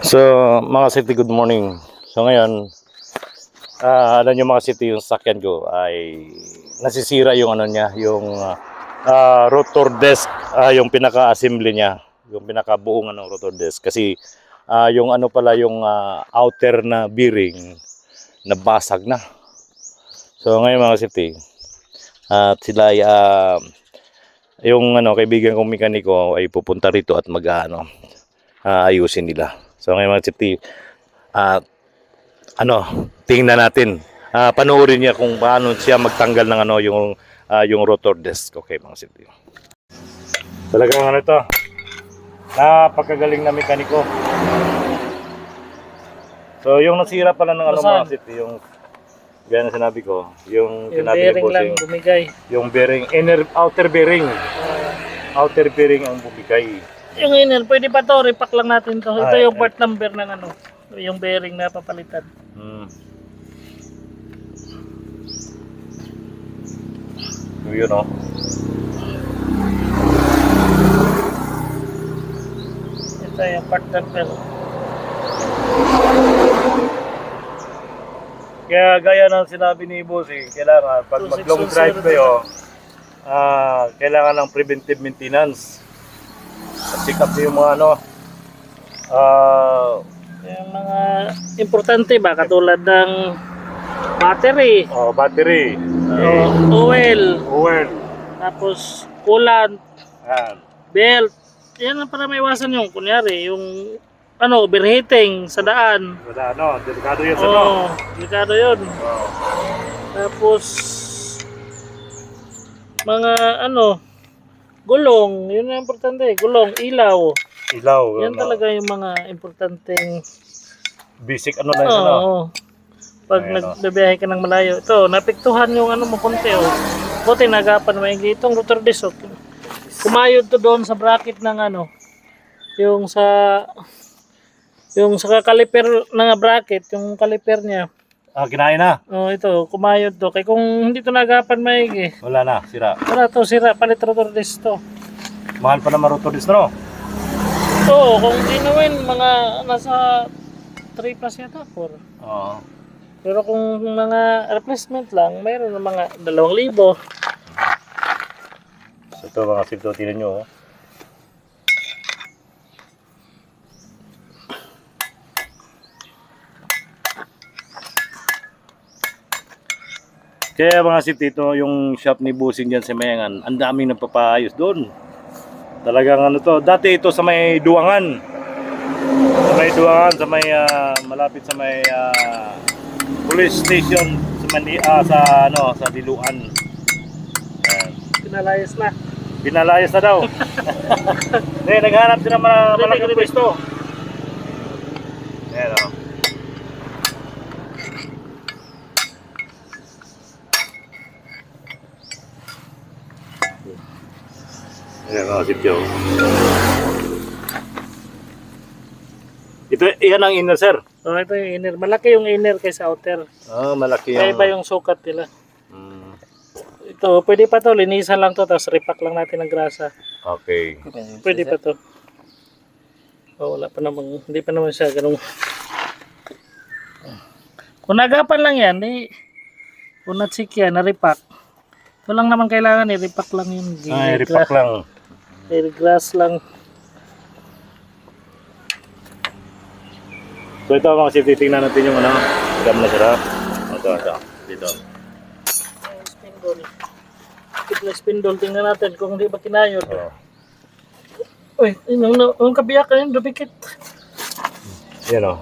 So, mga city, good morning. So ngayon, alam nyo mga city, yung sakyan ko ay nasisira yung ano niya, yung rotor desk, yung pinaka-assembly niya, yung pinaka-buong rotor desk. Kasi yung ano pala, yung outer na bearing, nabasag na. So ngayon mga city, at sila ay yung kaibigan kong mekaniko ay pupunta rito at ayusin nila. So ngayon mga city, tingnan natin. Panoorin niya kung paano siya magtanggal ng yung rotor desk. Okay mga city. Talagang ito. Napakagaling na mekaniko. So yung nasira pala ng mga city, yung gaya na sinabi ko, yung bearing lang bumigay. Yung bearing, outer bearing. Outer bearing ang bumigay. Yung inner, pwede pa to, repack lang natin to. Ito yung part number ng yung bearing na papalitan. So yun o. Ito yung part number. Kaya gaya ng sinabi ni Bossing, kailangan pag mag-long drive kayo, kailangan ng preventive maintenance. Check up yung mga yung mga importante ba, katulad ng battery, battery, oil, tapos coolant, belt. Yan ang para maiwasan yung kunyari yung overheating sa daan. Delikado yun Delikado yun. Tapos mga gulong, yun ang importante. Gulong, ilaw. Yan talaga yung mga importanteng basic pag nagbibiyahe ka ng malayo. Ito, napiktuhan yung mo konti buti nagapan maigi itong rotor disc. Kumayod to doon sa bracket ng yung sa caliper ng bracket, yung caliper niya. Kinain na? Ito, kumayod to. Kaya kung hindi to nagapan maigi, wala na, sira. Wala to, sira. Palit rotor disc to. Mahal pa naman rotor disc, no? Ito, kung ginuwin, mga nasa 3 plus yata, 4. Pero kung mga replacement lang, mayroon ng mga 2,000. So ito mga sito, tinan nyo. Kaya mga sito, ito yung shop ni Bossing dyan sa Mayangan, ang daming nagpapaayos doon. Talagang dati ito sa may Duangan. Sa may malapit sa may police station sa Diluan. Pinalayas na daw. Naghanap sila malaking pwesto. Ayan o. Ayan o, sityo. Yan ang inner, sir. Ito yung inner. Malaki yung inner kaysa outer. Malaki yung... Kaya iba yung sukat nila. Ito, pwede pa to. Linisan lang to. Tapos repack lang natin ng grasa. Okay. Pwede pa to. Wala pa naman. Hindi pa naman siya ganun. Kung nagapan lang yan, kung natsik yan, na-repack. Ito lang naman kailangan, i-repack lang yun. I-repack lang. I-grass lang. So ito mga safety, tingnan natin yung gam na sarap. Ito, dito. Spindle. Ito spindle, tingnan natin kung hindi ba kinayod. Uy, yung kabiyak ka yun, dupikit. Yan o.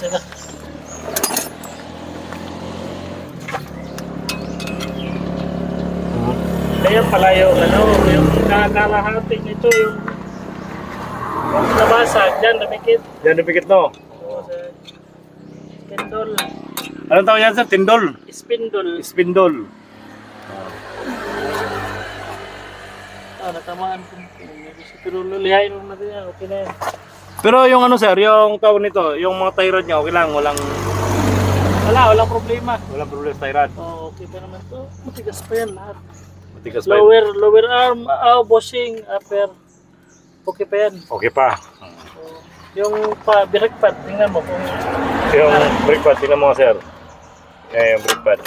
Sige. Kaya pala yung kakalahating nito yung nabasag, dyan dumikit. Yan, dupikit no? Spindle. Anong tawag yan, sir? Tindol? Spindle. Natamaan ko. Pero lulihain mo natin yan, okay na yan. Pero yung sir, yung tawag nito, yung mga tie rod niya, okay lang, walang problema. Walang problema sa tie rod. Okay pa naman to. Matigas pa yan lahat. Matigas pa yan. Lower arm, bushing, upper. Okay pa yan. Okay pa. Yung brake pad, tingnan mo kung Yung brake pad, tingnan mo nga sir. Yan yung brake pad.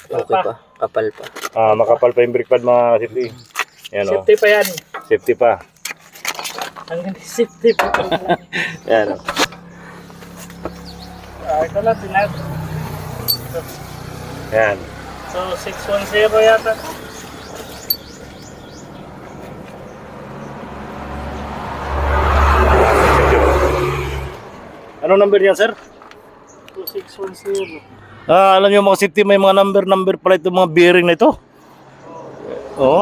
Okay pa. Kapal pa. Makapal pa yung brake pad mga safety. Yan o. safety pa yan. Safety pa. Hanggang safety pa. Yan o. Ito lang, tinag. Yan. So, 610 yata. Anong number yan sir? 2610. Alam nyo mga safety, may mga number pala itong mga bearing na ito. Oo.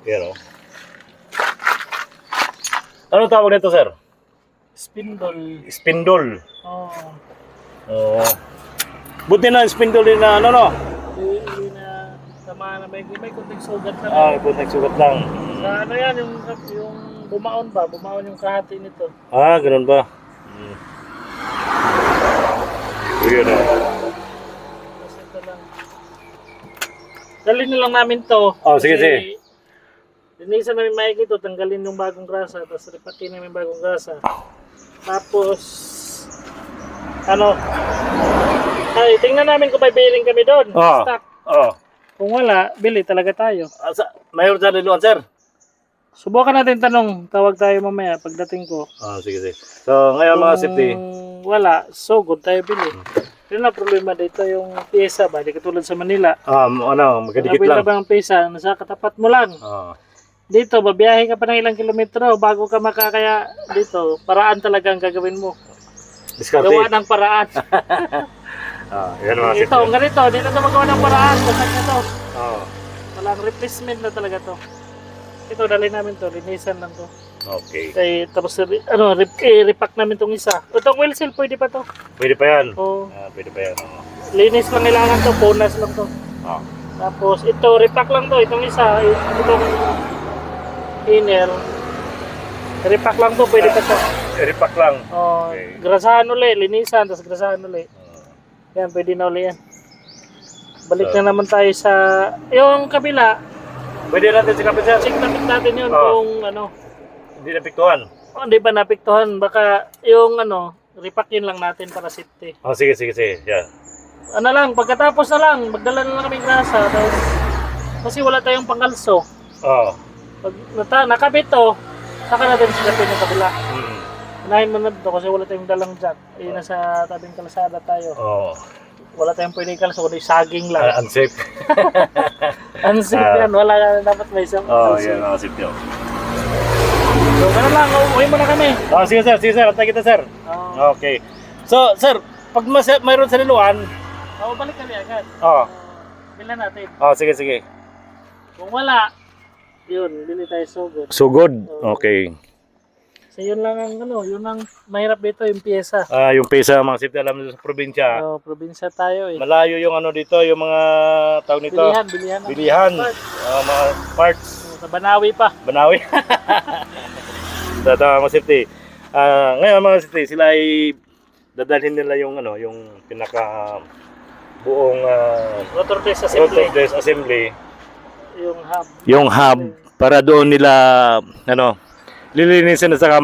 Yan o. Ano tawag nito sir? Spindle. Spindle. Oh. Oo. Buti na spindle din na ano no? Hindi na tama na may kunting sugat na. Buti nagsugat lang. Sa ano yan, yung bumaon ba? Bumaon yung kahati nito. Ganun ba? Yun na. Tapos ito lang. Dalhin na lang namin to. Sige, Kasi sige. linisan namin maigi ito, tanggalin yung bagong grasa, tapos ripatin namin yung bagong grasa. Tapos, tingnan namin kung may bearing kami doon. Stock. Kung wala, bili talaga tayo. Mayroon sa liluan sir? Subukan natin tanong, tawag tayo mamaya pagdating ko. Sige, sige. So, ngayon mga safety. Kung wala, so good tayo bili. Yun na problema dito yung pyesa ba, di katulad sa Manila. Magkadikit Kapila lang. ba ang pyesa, nasa katapat mo lang. Dito, babiyahe ka pa ng ilang kilometro bago ka makakaya dito. Paraan talaga ang gagawin mo. Diskarte. Gawa ng paraan. Yan mga Ito, safety. ganito, dito na magawa ng paraan. Basag na to. Oo. Walang replacement na talaga to. Ito, dali namin to. Linisan lang to. Okay. Tapos, repack namin tong isa. Itong wheel seal, pwede pa to. Pwede pa yan. O, Pwede pa yan. linis lang kailangan to. Punas lang to. Tapos, ito, repack lang to. Itong isa, itong inner. Repack lang to, pwede pa to. Repack lang. Okay. Grasahan uli, linisan, tapos grasahan uli. Yan, pwede na uli yan. Balik na naman tayo sa, yung kabila, Pwede natin sa kapit sir. check natin yun kung Hindi napiktuhan. hindi ba napiktuhan, baka yung repack yun lang natin para safety. Sige, sige, sige. Yan. Pagkatapos na lang, magdala na lang kaming grasa, tapos, kasi wala tayong pangkalso. Pag nakabit to, saka natin silapin yung kabila. Unahin mo na dito kasi wala tayong dalang jack. Nasa tabing kalsada tayo. Wala tayong pwedeng kalso, kundi saging lang. Unsafe. Unsafe yan, wala na dapat may isang kalso. Yan, unsafe yun. So, ganun lang, uuwi mo na kami. Sige sir, sige sir. Antay kita sir. Okay. So, sir, pag mayroon sa liluan, Balik kami agad. Bilan natin. Sige, sige. Kung wala, yun, bili tayo sugod. Sugod? Okay. So, yun lang ang yun ang mahirap dito, yung pyesa. Yung pesa mga safety alam nyo sa probinsya. Probinsya tayo eh. Malayo yung dito, yung mga tawag nito. Bilihan. Bilihan. Mga parts. Sa Banawi pa. Banawi. So, mga safety. Ngayon mga safety, sila ay dadalhin nila yung yung pinaka buong Rotor test rotor assembly. test assembly. Yung hub. Para doon nila lilinisin na saka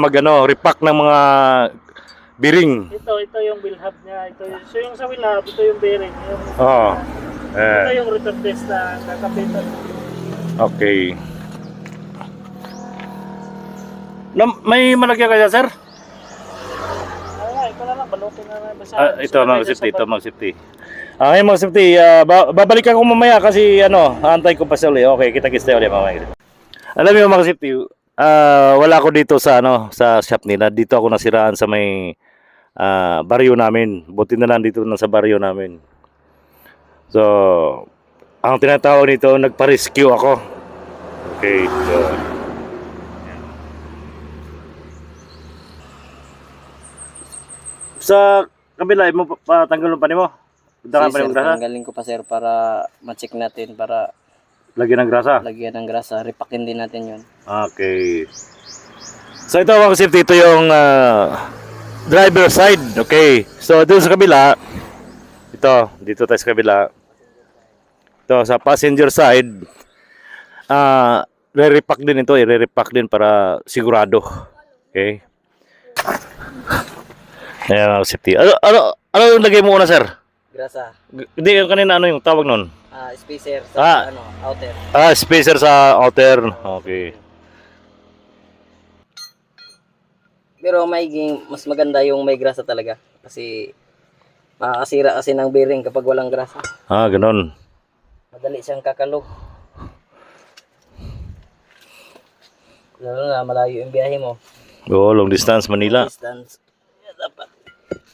repack ng mga bearing. Ito yung wheel hub niya. So yung sa wheel hub, ito yung bearing. Ito yung rotor test na nakapitan. Okay. May malagyan kaya sir? Ito na lang, balutin na lang. Ito mga safety, ngayon mga safety, babalik ako mamaya kasi aantay ko pa sa uli. Okay, kita-kits tayo ulit mamaya. Alam niyo mga safety, wala ko dito sa sa shop nila. Dito ako nasiraan sa may baryo namin. Buti na lang dito sa baryo namin. So, ang tinatawag nito, nagpa-rescue ako. Okay, so sa kabila mo patanggal pa nimo. Dagan pa Sir, nimo grasa. tanggalin ko pa sir para ma-check natin, para Lagyan ng grasa. lagyan ng grasa. Repakin din natin yun. Okay. So ito mga safety, ito yung driver side. Okay. So doon sa kabila, dito tayo sa kabila. Ito, sa passenger side, re-repack din ito, i-repack din para sigurado. Okay? Ayan, safety. Ano yung lagay mo una, sir? Grasa. Hindi, yung kanina ano yung tawag nun? Spacer sa Ah. outer. Spacer sa outer. Okay. Pero mas maganda yung may grasa talaga. Kasi makakasira kasi ng bearing kapag walang grasa. Ganun. Madali siyang kakalog. Lalo na malayo yung biyahe mo. Oo, long distance, Manila. Distance. Dapat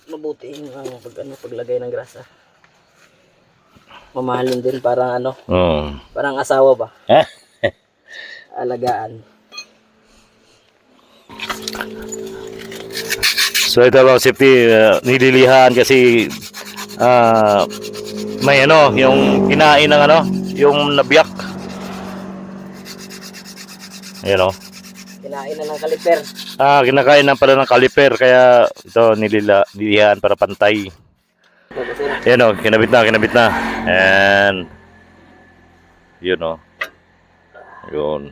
mabuti yung paglagay ng grasa. Mamahalin din parang parang asawa ba? Alagaan. So ito mga safety, nililihan kasi may yung kinain ng yung nabiyak. Ayan Kinain na ng kaliper. Kinakain na pala ng kaliper kaya ito nililihan para pantay. Ayan kinabit na. And yun Yun.